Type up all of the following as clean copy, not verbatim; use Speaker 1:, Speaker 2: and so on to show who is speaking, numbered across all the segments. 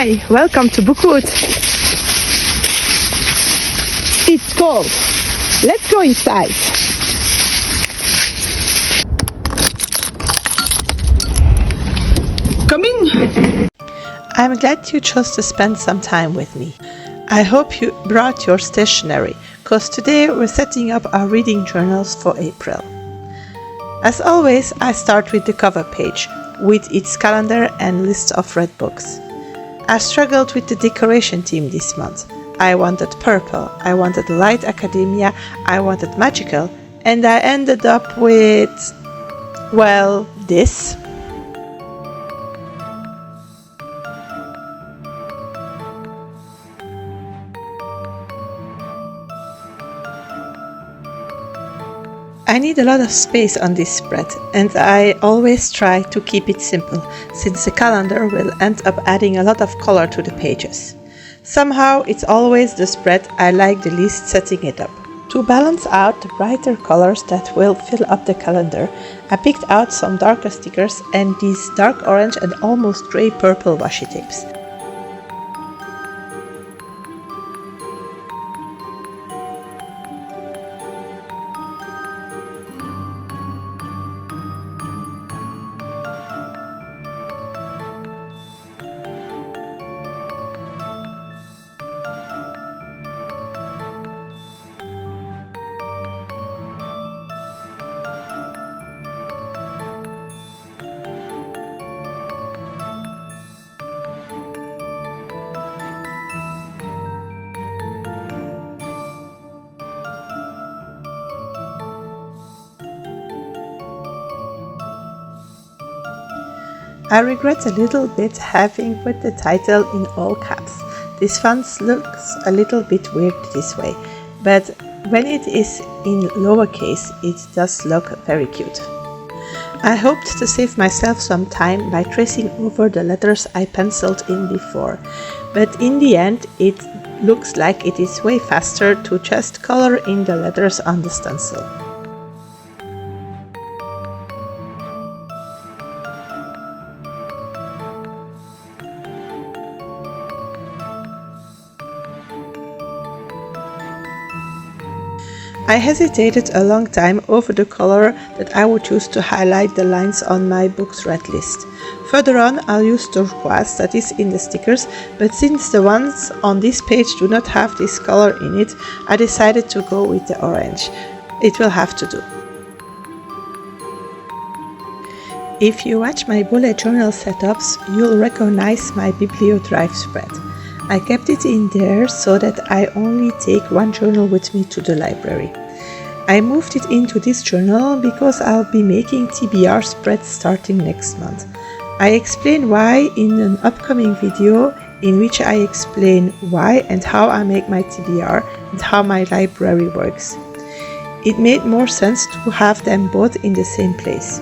Speaker 1: Hi, welcome to Bookwood. It's cold. Let's go inside. Come in.
Speaker 2: I'm glad you chose to spend some time with me. I hope you brought your stationery, because today we're setting up our reading journals for April. As always, I start with the cover page, with its calendar and list of read books. I struggled with the decoration theme this month. I wanted purple, I wanted light academia, I wanted magical, and I ended up with, well, this. I need a lot of space on this spread, and I always try to keep it simple, since the calendar will end up adding a lot of color to the pages. Somehow it's always the spread I like the least setting it up. To balance out the brighter colors that will fill up the calendar, I picked out some darker stickers and these dark orange and almost grey purple washi tapes. I regret a little bit having put the title in all caps. This font looks a little bit weird this way, but when it is in lowercase, it does look very cute. I hoped to save myself some time by tracing over the letters I penciled in before, but in the end it looks like it is way faster to just color in the letters on the stencil. I hesitated a long time over the color that I would use to highlight the lines on my book's read list. Further on, I'll use turquoise that is in the stickers, but since the ones on this page do not have this color in it, I decided to go with the orange. It will have to do. If you watch my bullet journal setups, you'll recognize my bibliodrive spread. I kept it in there so that I only take one journal with me to the library. I moved it into this journal because I'll be making TBR spreads starting next month. I explain why in an upcoming video in which I explain why and how I make my TBR and how my library works. It made more sense to have them both in the same place.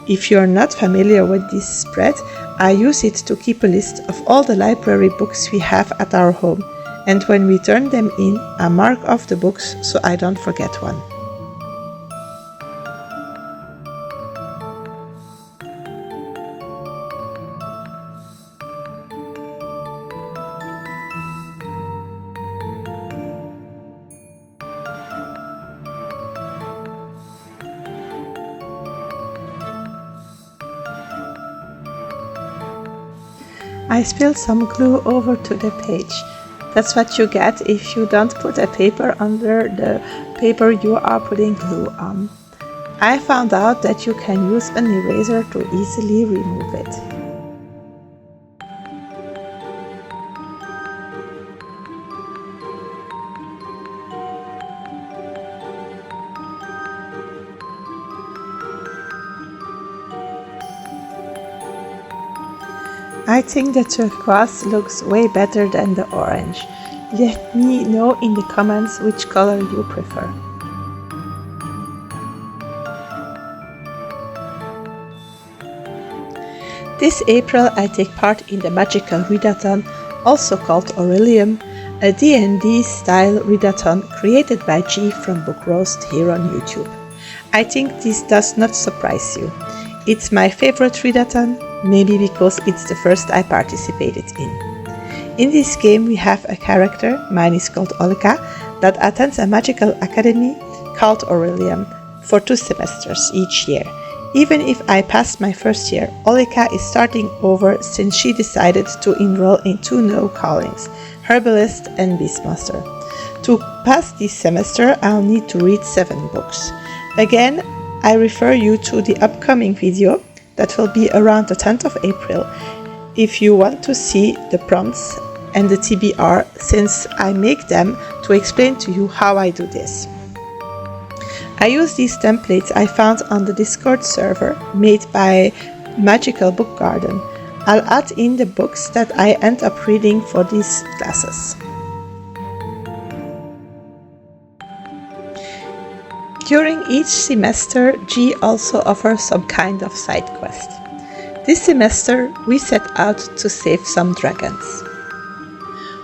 Speaker 2: If you're not familiar with this spread, I use it to keep a list of all the library books we have at our home, and when we turn them in, I mark off the books so I don't forget one. I spilled some glue over to the page. That's what you get if you don't put a paper under the paper you are putting glue on. I found out that you can use an eraser to easily remove it. I think the turquoise looks way better than the orange. Let me know in the comments which color you prefer. This April I take part in the Magical Readathon, also called Aurelium, a D&D style readathon created by G from Book Roast here on YouTube. I think this does not surprise you. It's my favorite readathon, maybe because it's the first I participated in. In this game we have a character, mine is called Olga, that attends a magical academy called Aurelium for 2 semesters each year. Even if I passed my first year, Olga is starting over since she decided to enroll in 2 new callings, Herbalist and Beastmaster. To pass this semester, I'll need to read 7 books. Again, I refer you to the upcoming video that will be around the 10th of April if you want to see the prompts and the TBR, since I make them to explain to you how I do this. I use these templates I found on the Discord server made by Magical Book Garden. I'll add in the books that I end up reading for these classes. During each semester, G also offers some kind of side quest. This semester, we set out to save some dragons.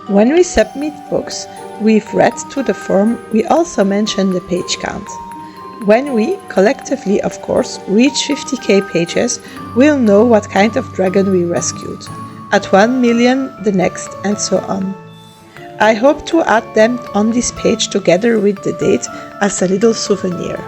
Speaker 2: When we submit books we've read to the form, we also mention the page count. When we, collectively of course, reach 50k pages, we'll know what kind of dragon we rescued. At 1 million, the next, and so on. I hope to add them on this page together with the date as a little souvenir.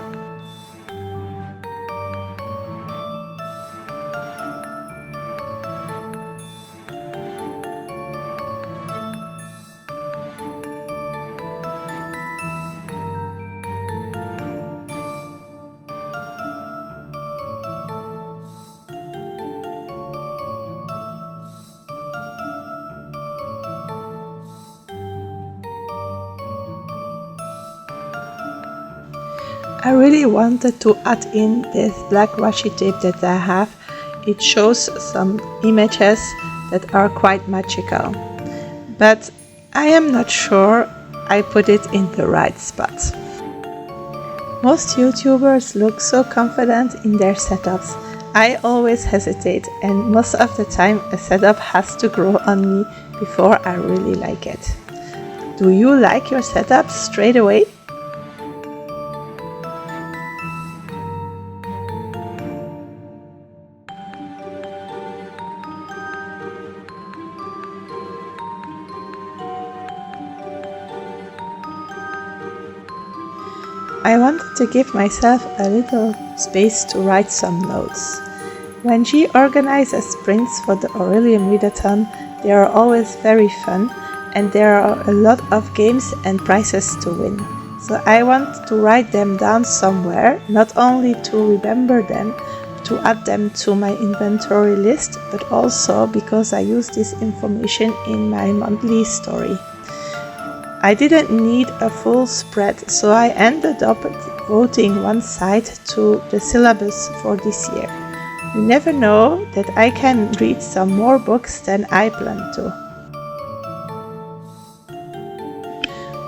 Speaker 2: I really wanted to add in this black washi tape that I have. It shows some images that are quite magical, but I am not sure I put it in the right spot. Most YouTubers look so confident in their setups. I always hesitate, and most of the time a setup has to grow on me before I really like it. Do you like your setup straight away? I wanted to give myself a little space to write some notes. When G organizes sprints for the Aurelium Readathon, they are always very fun, and there are a lot of games and prizes to win. So I want to write them down somewhere, not only to remember them, to add them to my inventory list, but also because I use this information in my monthly story. I didn't need a full spread, so I ended up devoting one side to the syllabus for this year. You never know that I can read some more books than I plan to.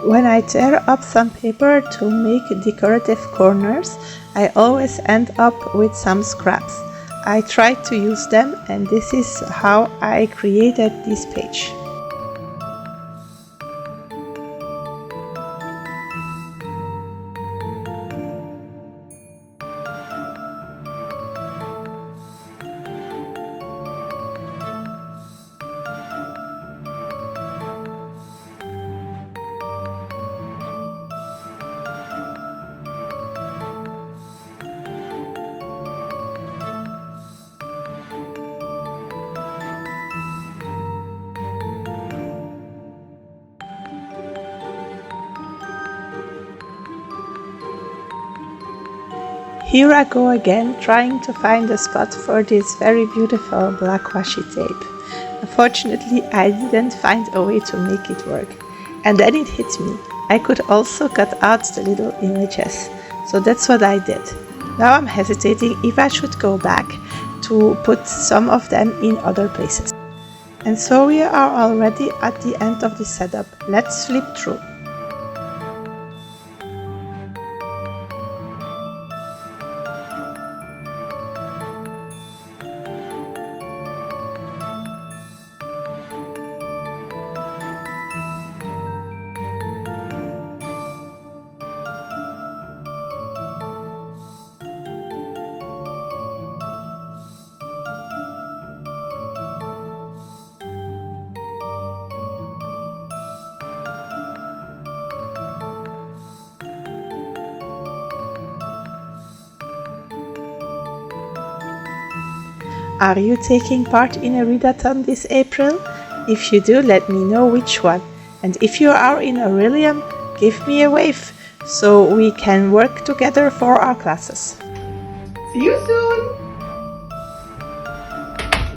Speaker 2: When I tear up some paper to make decorative corners, I always end up with some scraps. I tried to use them, and this is how I created this page. Here I go again, trying to find a spot for this very beautiful black washi tape. Unfortunately, I didn't find a way to make it work. And then it hit me. I could also cut out the little images. So that's what I did. Now I'm hesitating if I should go back to put some of them in other places. And so we are already at the end of the setup. Let's flip through. Are you taking part in a readathon this April? If you do, let me know which one. And if you are in Aurelium, give me a wave so we can work together for our classes.
Speaker 1: See you soon!